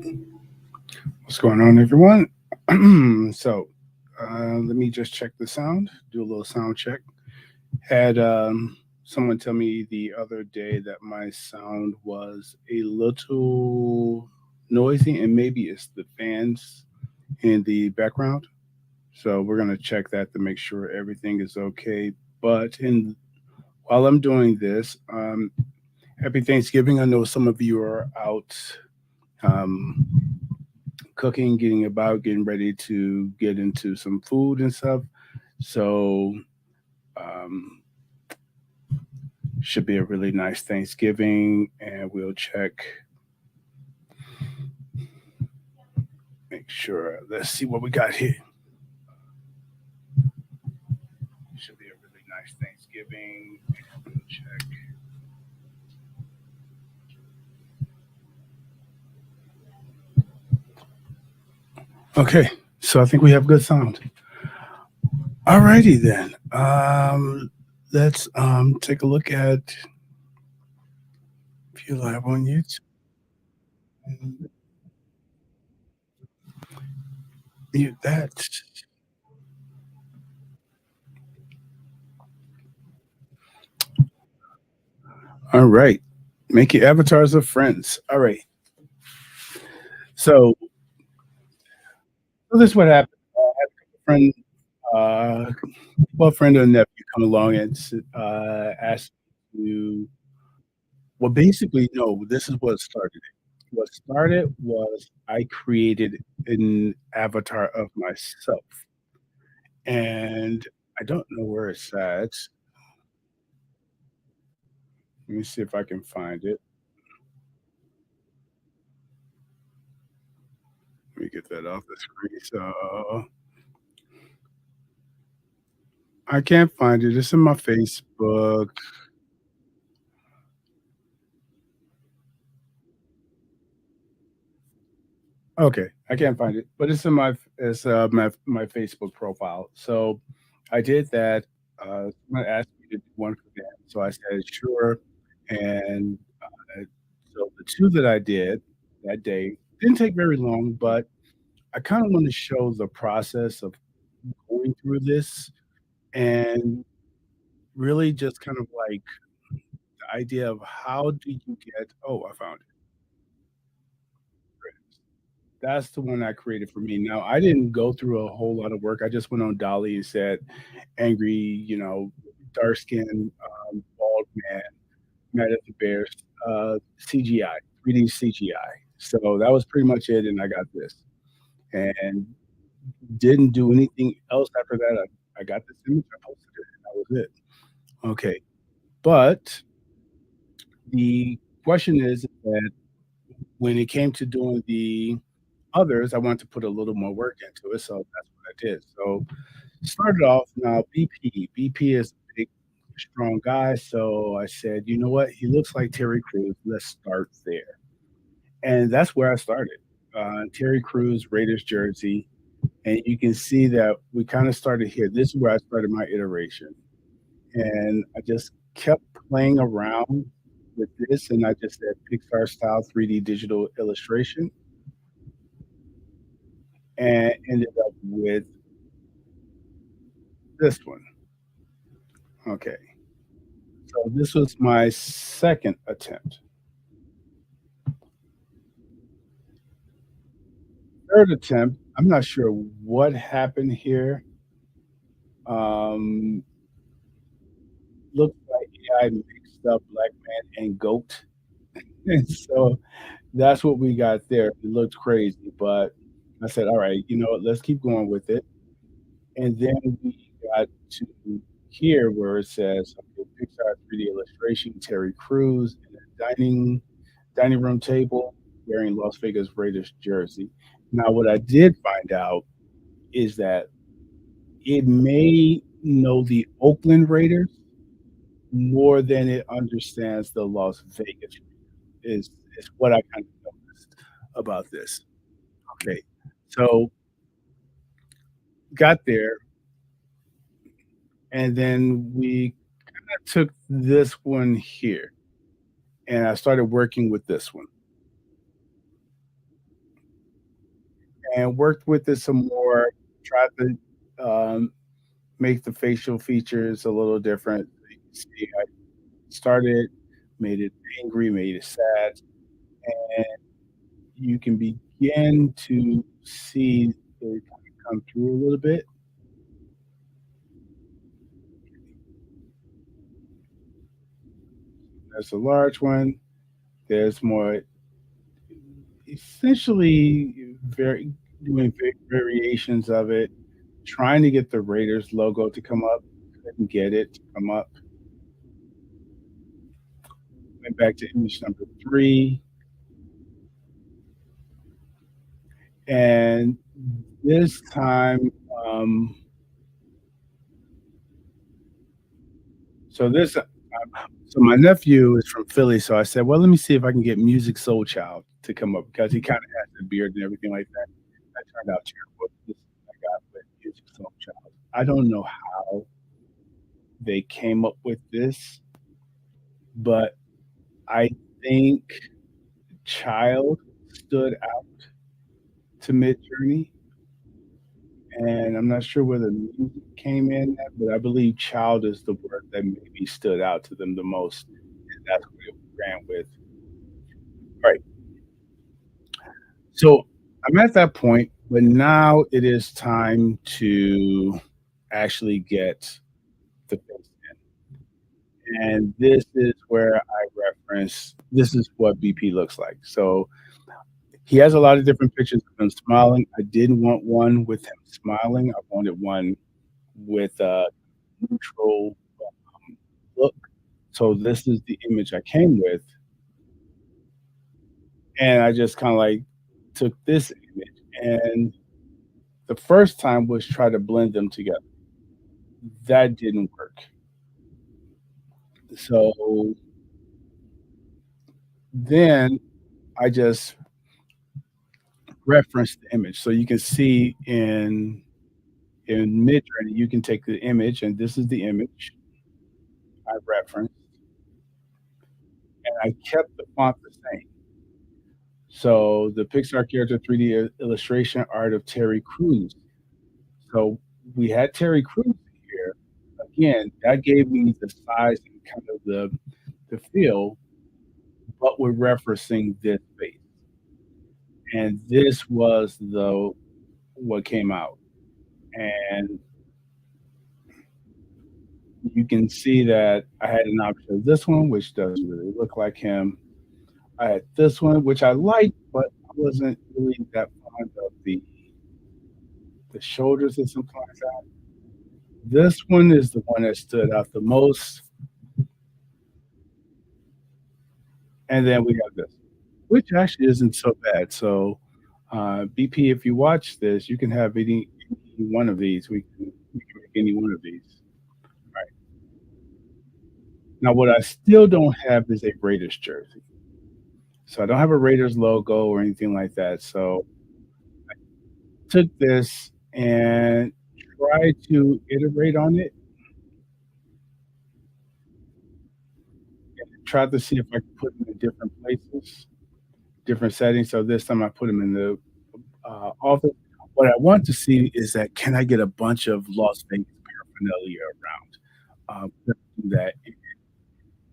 What's going on, everyone? Let me just check the sound, do a little sound check. Had someone tell me the other day that my sound was a little noisy, and maybe it's the fans in the background. So we're gonna check that to make sure everything is okay. But in while I'm doing this, happy Thanksgiving. I know some of you are out um, cooking, getting about, getting ready to get into some food and stuff. So, um, should be a really nice Thanksgiving, and we'll check, make sure. Let's see what we got here. Should be a really nice Thanksgiving, and we'll check. Okay, so I think we have good sound. Alrighty then. Let's take a look at if you live on YouTube. Mute that. All right. Make your avatars of friends. All right. So, so this is what happened. I had a friend, well, friend or nephew come along and asked me to, well, basically, no, this is what started it. What started was I created an avatar of myself. And I don't know where it's at. Let me see if I can find it. Let me get that off the screen. So I can't find it. It's in my Facebook. Okay, I can't find it, but it's my Facebook profile. So I did that. Someone asked me to do one for them, so I said sure. And so the two that I did that day didn't take very long, but I kind of want to show the process of going through this and really just kind of like the idea of how do you get. Oh, I found it. That's the one I created for me. Now, I didn't go through a whole lot of work. I just went on Dolly and said, angry, dark skinned, bald man, mad at the Bears, CGI, 3D CGI. So that was pretty much it. And I got this and didn't do anything else after that. I got this image, I posted it, and that was it. Okay. But the question is that when it came to doing the others, I wanted to put a little more work into it. So that's what I did. So started off now BP. BP is a big, strong guy. So I said, you know what? He looks like Terry Crews. Let's start there. And that's where I started. Terry Crews, Raiders jersey. And you can see that we kind of started here. This is where I started my iteration. And I just kept playing around with this. And I just said Pixar style 3D digital illustration and ended up with this one. Okay. So this was my second attempt. Third attempt, I'm not sure what happened here. Um, Looked like AI mixed up black man and goat. And so that's what we got there. It looked crazy, but I said, all right, you know what, let's keep going with it. And then we got to here where it says okay, Pixar 3D illustration, Terry Crews in a dining room table wearing Las Vegas Raiders jersey. Now, what I did find out is that it may know the Oakland Raiders more than it understands the Las Vegas is what I kind of noticed about this. Okay, so got there, and then we took this one here, and I started working with this one. and worked with it some more, tried to, make the facial features a little different. So you can see I started, made it angry, made it sad, and you can begin to see it kinda come through a little bit. There's a large one, there's more essentially very doing variations of it, trying to get the Raiders logo to come up, couldn't get it to come up. Went back to image number 3, and this time, um, so this so my nephew is from Philly, so I said, "Well, let me see if I can get Music Soul Child to come up," because he kinda has the beard and everything like that. That turned out terrible. This is what I got with Music Soul Child. I don't know how they came up with this, but I think Child stood out to Midjourney, and I'm not sure where the music came in at, but I believe "child" is the word that maybe stood out to them the most, and that's what it ran with. Right. So, I'm at that point, but now it is time to actually get the face in, and this is where I reference this is what BP looks like. So, he has a lot of different pictures of him smiling. I didn't want one with him smiling. I wanted one with a neutral, look. So this is the image I came with, and I just kinda, like, took this image, and the first time was try to blend them together. That didn't work. So then I just referenced the image. So you can see in Midjourney, you can take the image, and this is the image I referenced, and I kept the font the same. So the Pixar character 3D illustration art of Terry Crews. So we had Terry Crews here. Again, that gave me the size and kind of the feel, but we're referencing this face. And this was the what came out. And you can see that I had an option of this one, which doesn't really look like him. I had this one, which I liked, but I wasn't really that fond of the shoulders or something like that. This one is the one that stood out the most, and then we have this, which actually isn't so bad. So, BP, if you watch this, you can have any one of these. We can make any one of these. Right. Now, what I still don't have is a Raiders jersey. So I don't have a Raiders logo or anything like that. So took this and tried to iterate on it, tried to see if I could put them in different places, different settings. So this time I put them in the office. What I want to see is that can I get a bunch of Las Vegas paraphernalia around? That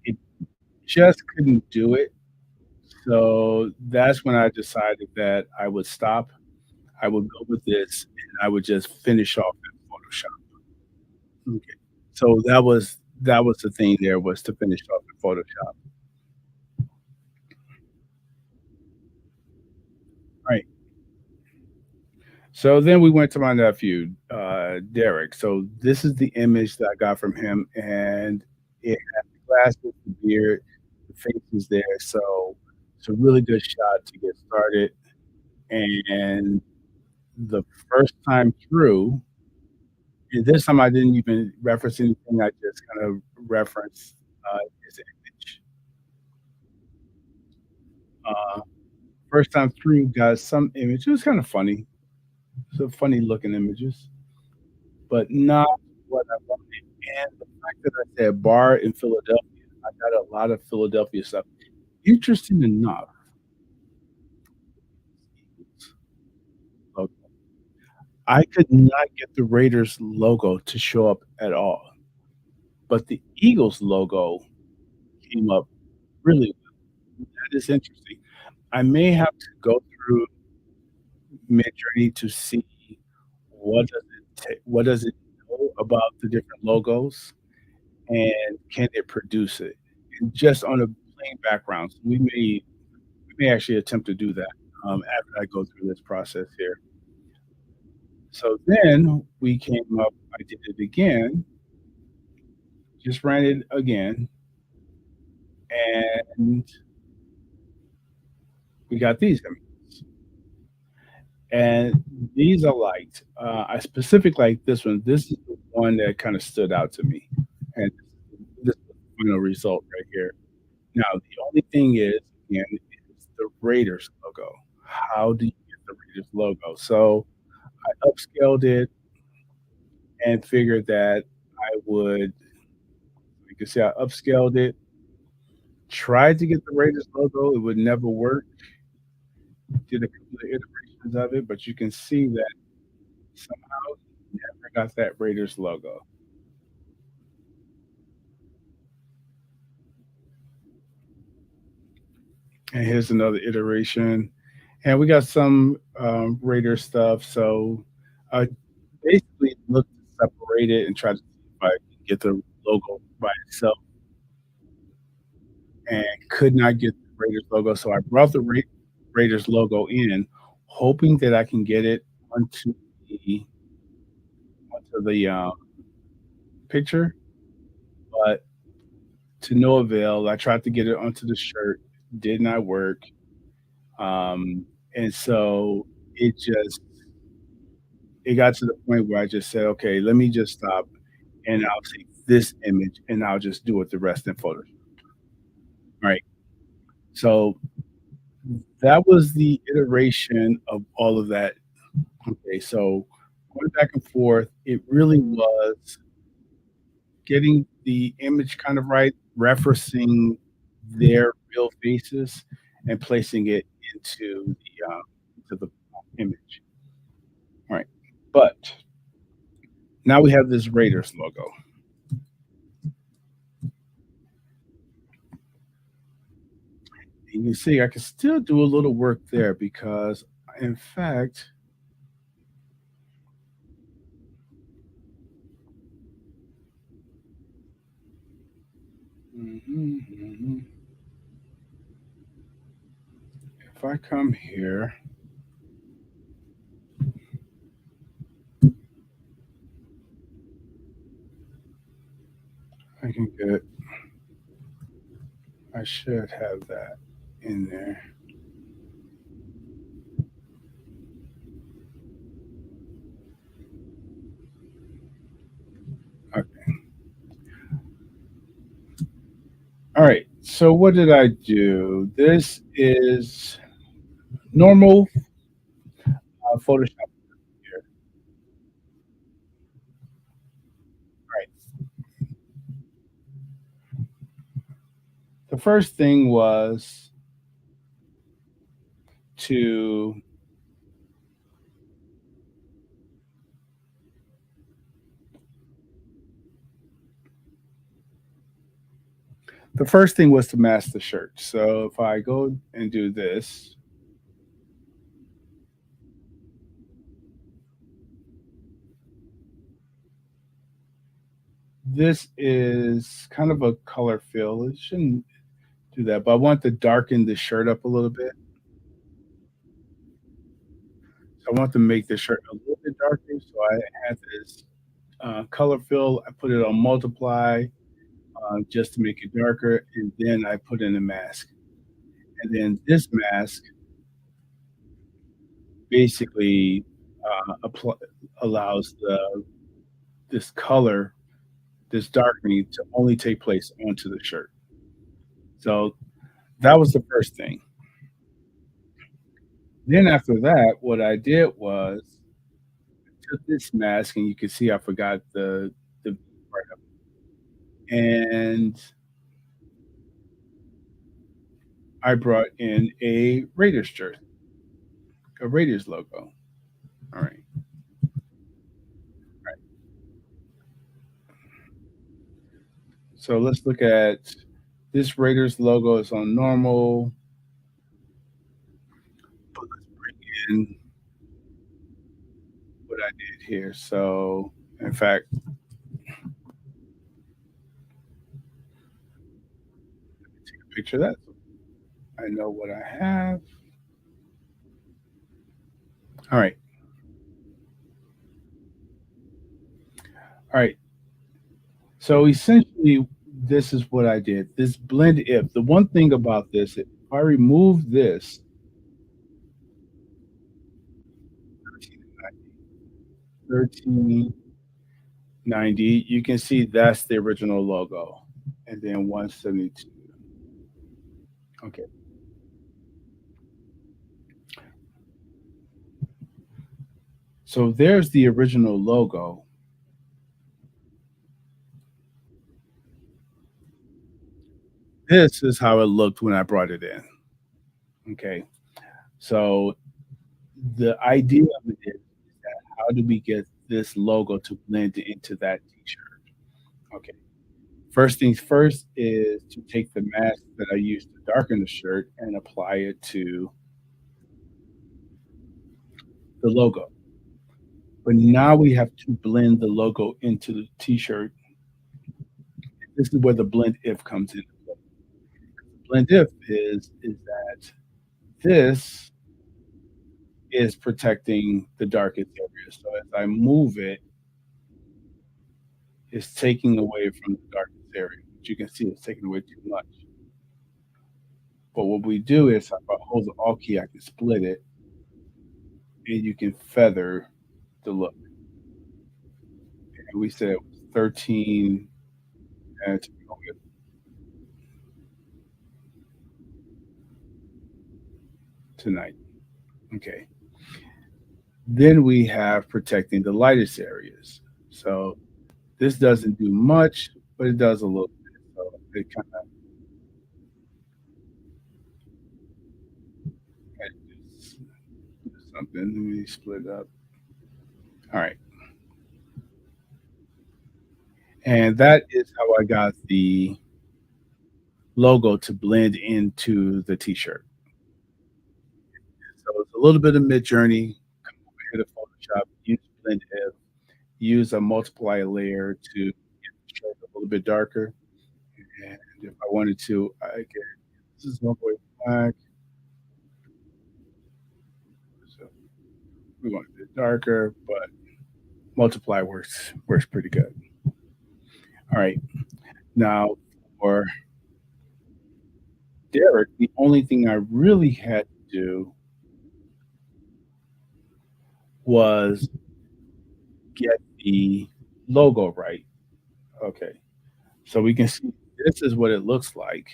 it just couldn't do it. So that's when I decided that I would stop. I would go with this, and I would just finish off in Photoshop. Okay. So that was the thing there was to finish off in Photoshop. Right. So then we went to my nephew, Derek. So this is the image that I got from him, and it has the glasses, the beard, the face is there. So it's a really good shot to get started. And the first time through, and this time I didn't even reference anything. I just kind of referenced his image. Uh, First time through, got some image. It was kind of funny. Some funny looking images, but not what I wanted. And the fact that I said bar in Philadelphia, I got a lot of Philadelphia stuff. Interesting enough, I could not get the Raiders logo to show up at all, but the Eagles logo came up really well. That is interesting. I may have to go through Midjourney to see what does it know about the different logos, and can it produce it? And just on a plain background, so we may actually attempt to do that, after I go through this process here. So then we came up I did it again, just ran it again, and we got these images. And these I liked. I specifically like this one. This is the one that kinda stood out to me, and this is the final result right here. Now, the only thing is, again, is the Raiders logo. How do you get the Raiders logo? So, I upscaled it and figured that I would you can see I upscaled it, tried to get the Raiders logo, it would never work, did a couple of iterations of it, but you can see that somehow never got that Raiders logo. And here's another iteration. And we got some, Raider stuff, so I basically looked to separate it and try to see if I could get the logo by itself and could not get the Raiders logo, so I brought the Raiders logo in, hoping that I can get it onto the onto the picture, but to no avail. I tried to get it onto the shirt, did not work, and so it just it got to the point where I just said, "Okay, let me just stop, and I'll take this image, and I'll just do it the rest in Photoshop." Right? So, that was the iteration of all of that. Okay, so going back and forth, it really was getting the image kind of right, referencing their real faces, and placing it into the image. Right. But now we have this Raiders logo. You can see I can still do a little work there because, in fact, mhm, mhm. If I come here, I can get. I should have that in there. Okay. All right. So what did I do? This is normal Photoshop here. Right. The first thing was to mask the shirt. So if I go and do this, this is kind of a color fill. It shouldn't do that, but I want to darken the shirt up a little bit. So I want to make the shirt a little bit darker. So I had this color fill. I put it on multiply just to make it darker, and then I put in a mask. And then this mask basically allows this color, this darkening, to only take place onto the shirt. So that was the first thing. Then after that, what I did was took this mask, and you can see I forgot the part of it, and I brought in a Raiders jersey, a Raiders logo. All right. So let's look at this Raiders logo is on normal, but let's bring in what I did here. So in fact, take a picture of that. So I know what I have. All right. All right. So essentially, this is what I did. This blend if. The one thing about this, if I remove this 1390, you can see that's the original logo. And then 172. Okay. So there's the original logo. This is how it looked when I brought it in. Okay. So the idea of it is that how do we get this logo to blend into that t-shirt? Okay. First things first is to take the mask that I used to darken the shirt and apply it to the logo. But now we have to blend the logo into the t-shirt. This is where the blend if comes in. Blend if is that this is protecting the darkest area. So as I move it, it's taking away from the darkest area. But you can see it's taking away too much. But what we do is if I hold the Alt key, I can split it and you can feather the look. And we said it was 13 and tonight. Okay. Then we have protecting the lightest areas. So this doesn't do much, but it does a little bit. So it kind of do something. Let me split it up. All right. And that is how I got the logo to blend into the t-shirt. So it's a little bit of mid journey. Come over here to Photoshop, use blend if, use a multiply layer to get the shirt a little bit darker. And if I wanted to, I can this is all the way black. So we want it darker, but multiply works pretty good. All right. Now for Derek, the only thing I really had to do was get the logo right. Okay. So we can see this is what it looks like.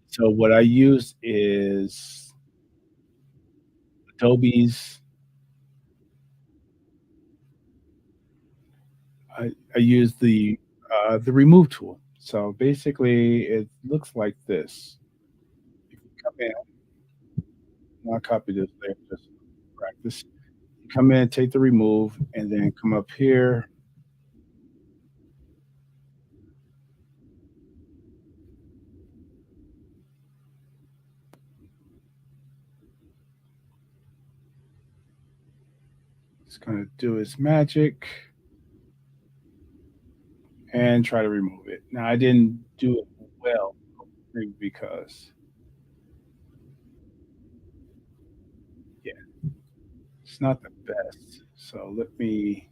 So what I use is Adobe's I use the remove tool. So basically it looks like this. If you come in, I'll copy this later just for practice. You come in, take the remove, and then come up here. It's gonna do its magic and try to remove it. Now I didn't do it well because yeah, it's not the best. So let me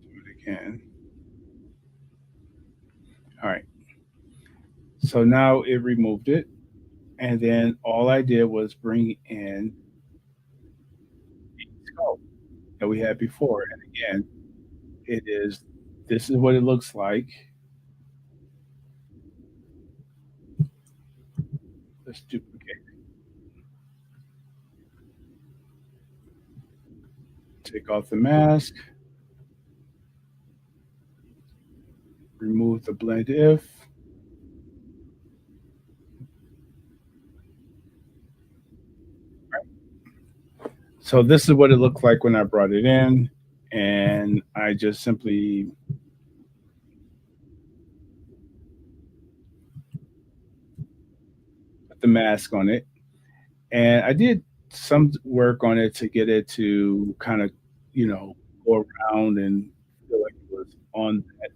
do it again. All right. So now it removed it. And then all I did was bring in the scope that we had before. And again, it is this is what it looks like. Let's duplicate. Take off the mask, remove the blend if. So this is what it looked like when I brought it in. and I just simply put the mask on it. And I did some work on it to get it to kind of, go around and feel like it was on that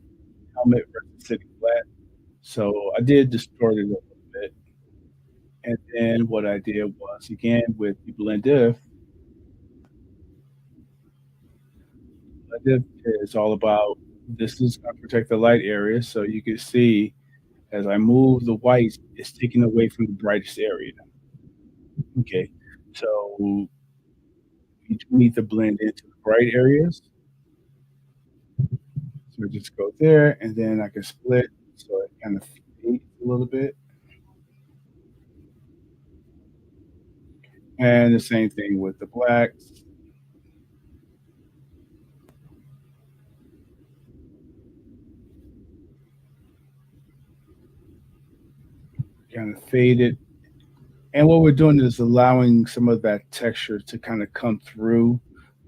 helmet versus sitting flat. So I did distort it a little bit. And then what I did was, again, with the blend diff is all about this is going to protect the light area. So you can see as I move the whites, it's taking away from the brightest area. Okay. So you do need to blend into the bright areas. So just go there and then I can split so it kind of fades a little bit. And the same thing with the blacks, kind of fade it. And what we're doing is allowing some of that texture to kind of come through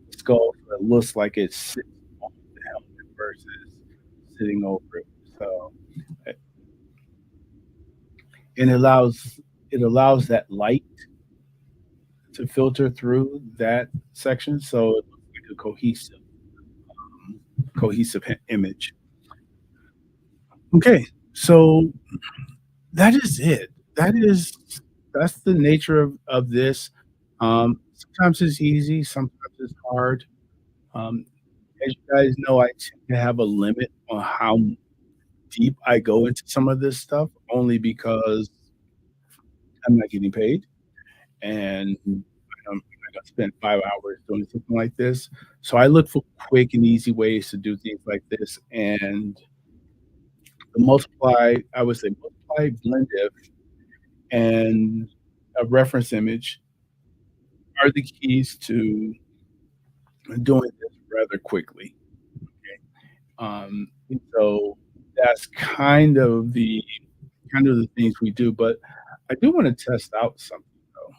the skull so it looks like it's sitting on the helmet versus sitting over it. So and it allows that light to filter through that section so it looks like a image. Okay, so that is it. That's the nature of this. Sometimes it's easy, sometimes it's hard. Um, as you guys know, I tend to have a limit on how deep I go into some of this stuff, only because I'm not getting paid, and I'm not gonna spend 5 hours doing something like this. So I look for quick and easy ways to do things like this, and the multiply I would say multiply, blend diff, and a reference image are the keys to doing this rather quickly. Okay. And so that's kind of the things we do. But I do want to test out something though.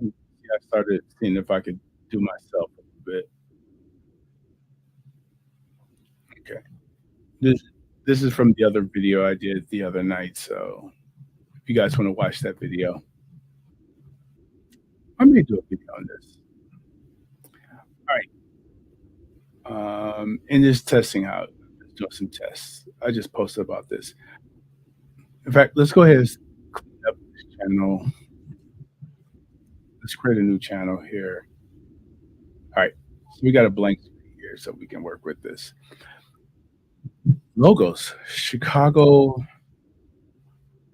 And I started seeing if I could do myself a little bit. Okay. This this is from the other video I did the other night. So if you guys want to watch that video, I may do a video on this. All right. And just testing out, just doing some tests. I just posted about this. In fact, let's go ahead and clean up this channel. Let's create a new channel here. All right. So we got a blank screen here so we can work with this. Logos. Chicago.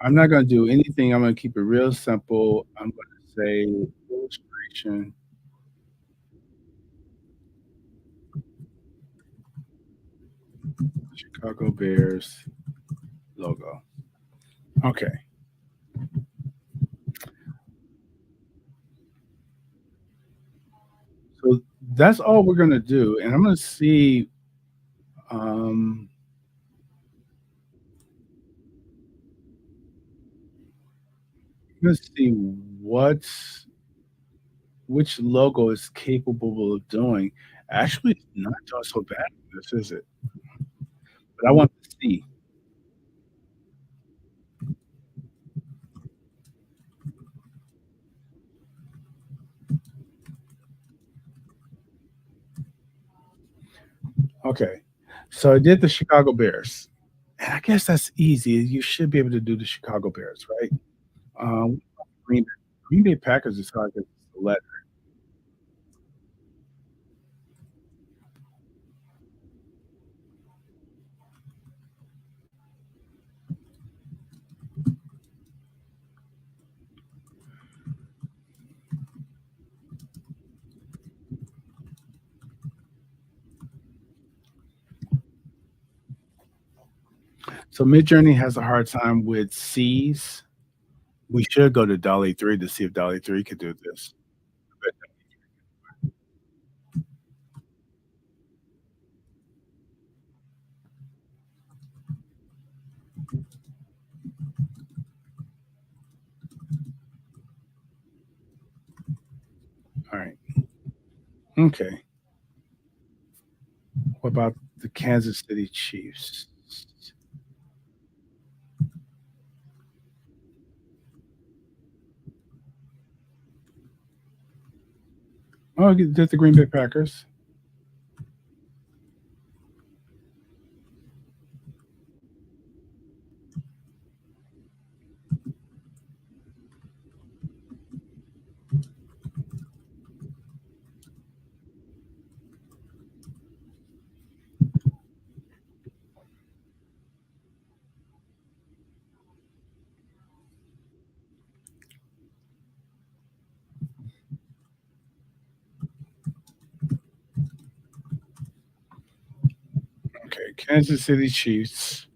I'm not going to do anything. I'm going to keep it real simple. I'm going to say illustration, Chicago Bears logo. Okay. So that's all we're going to do. And I'm going to see. Um, let's see what's which logo is capable of doing. Actually, it's not doing so bad. This is it. But I want to see. Okay. So I did the Chicago Bears. And I guess that's easy. You should be able to do the Chicago Bears, right? Um, Green, Green Bay Packers is hard because it's the letter. So Midjourney has a hard time with C's. We should go to Dolly 3 to see if Dolly 3 could do this. All right. Okay. about the Kansas City Chiefs? Oh, did the Green Bay Packers. Okay, Kansas City Chiefs.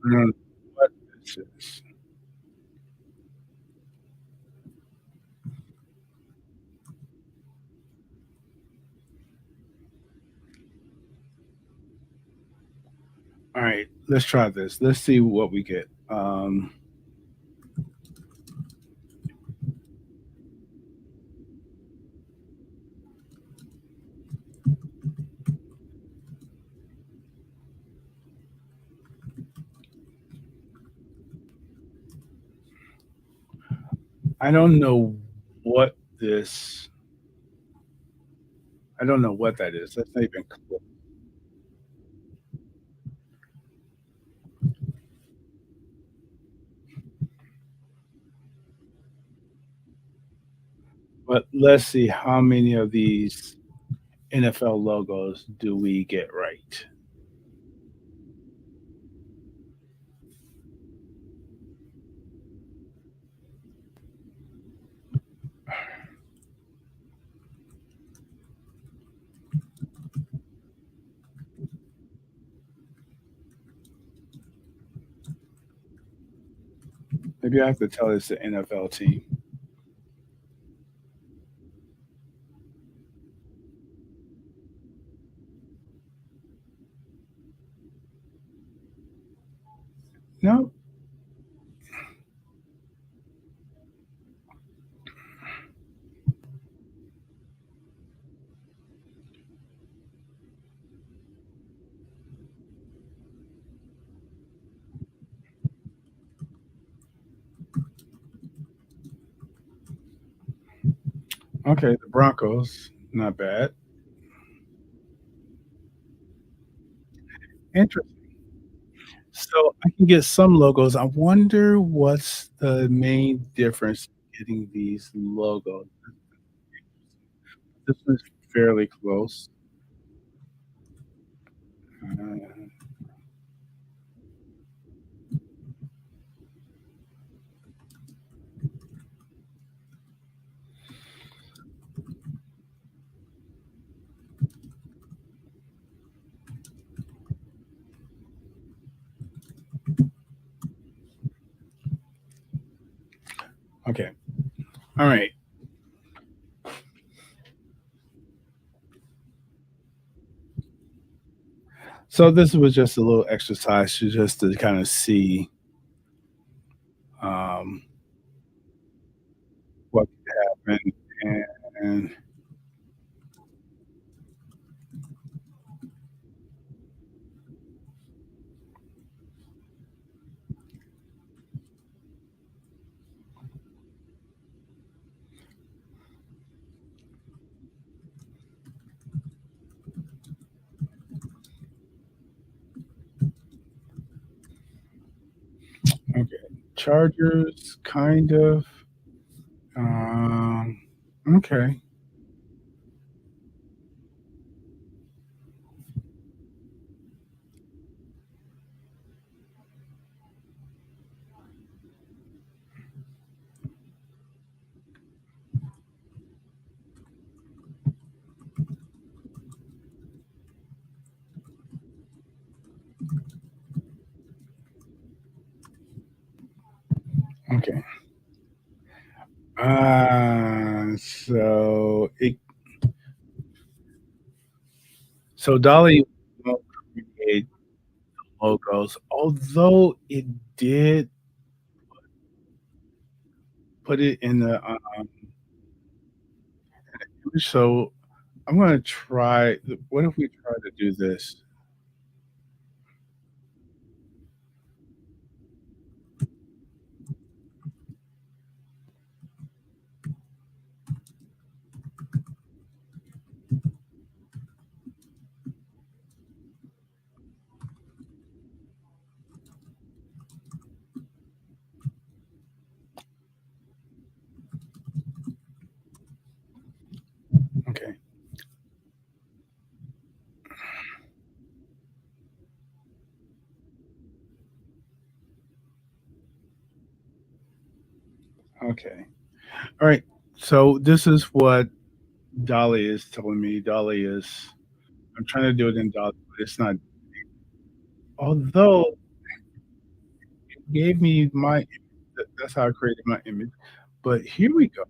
I don't know what this is. All right, let's try this. Let's see what we get. I don't know what this. I don't know what that is. That's not even close. But let's see how many of these NFL logos do we get right. Maybe I have to tell it's the NFL team. No. Okay, the Broncos. Not bad. Interesting. So I can get some logos. I wonder what's the main difference in getting these logos. This one's fairly close. Uh, okay. All right. So this was just a little exercise to just to kind of see um, what could happen. And okay, Chargers, kind of. Um, okay. Okay. So Dolly won't create logos, although it did put it in the So I'm gonna try. What if we try to do this? Okay. Okay. All right. So this is what Dolly is telling me. Dolly is. I'm trying to do it in Dolly, but it's not. Although it gave me my. That's how I created my image. But here we go.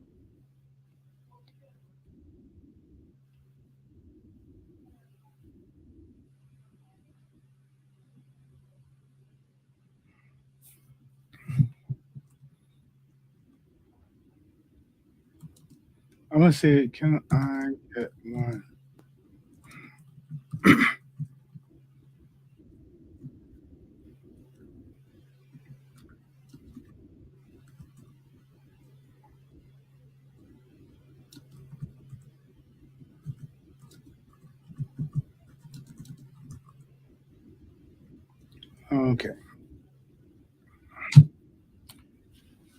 I'm gonna say, can I get one? Okay.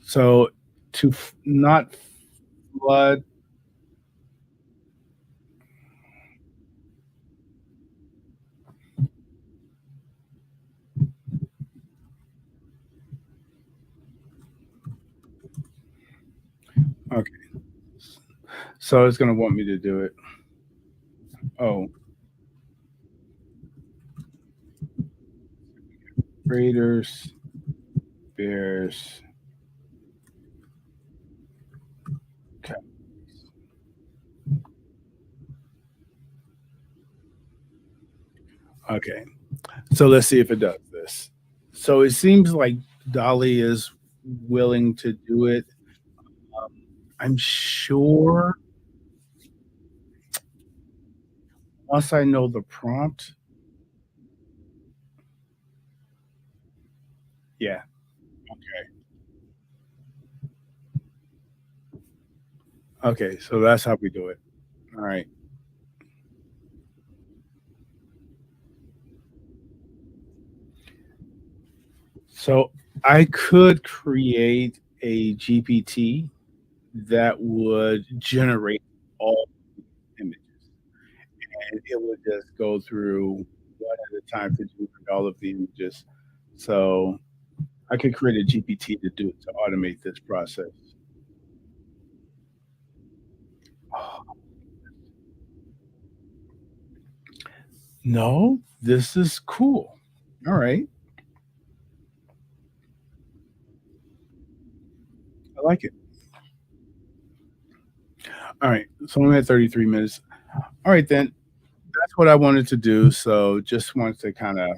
So to not flood. Okay. So it's gonna want me to do it. Oh, Raiders, Bears. Okay. Okay. So let's see if it does this. So it seems like Dolly is willing to do it. Um, I'm sure once I know the prompt. Yeah. Okay. Okay. So that's how we do it. All right. So I could create a GPT that would generate all images, and it would just go through one at a time to do all of the images. So I could create a GPT to do to automate this process. No, this is cool. All right, I like it. All right, so I'm at 33 minutes. All right, then that's what I wanted to do. So just wanted to kind of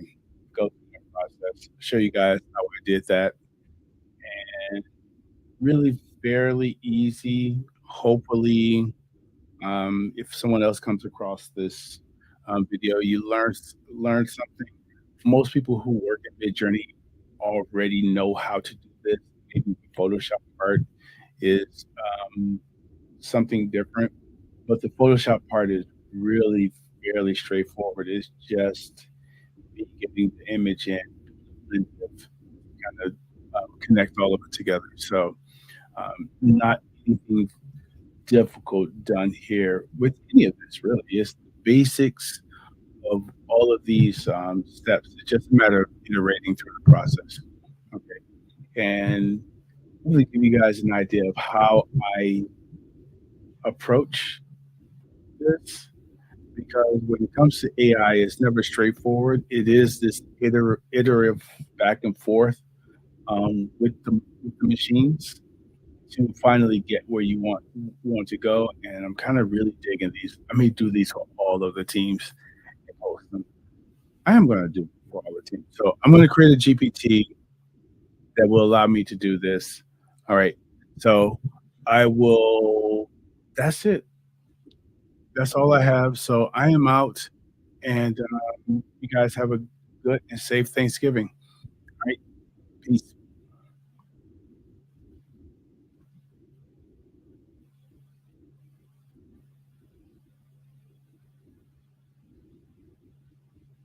go through the process, show you guys how I did that, and really fairly easy. Hopefully, if someone else comes across this video, you learn something. Most people who work at Midjourney already know how to do this. Maybe the Photoshop part is something different, but the Photoshop part is really fairly straightforward. It's just me getting the image in and kind of connect all of it together. So not anything difficult done here with any of this. Really, it's the basics of all of these steps. It's just a matter of iterating through the process. Okay, and really give you guys an idea of how I approach this, because when it comes to AI, it's never straightforward. It is this iterative back and forth with the machines to finally get where you want to go. And I'm kind of really digging these. I may do these for all of the teams and post them. I am going to do it for all the teams. So I'm going to create a GPT that will allow me to do this. All right. So I will. That's it. That's all I have. So I am out, and you guys have a good and safe Thanksgiving. All right, peace.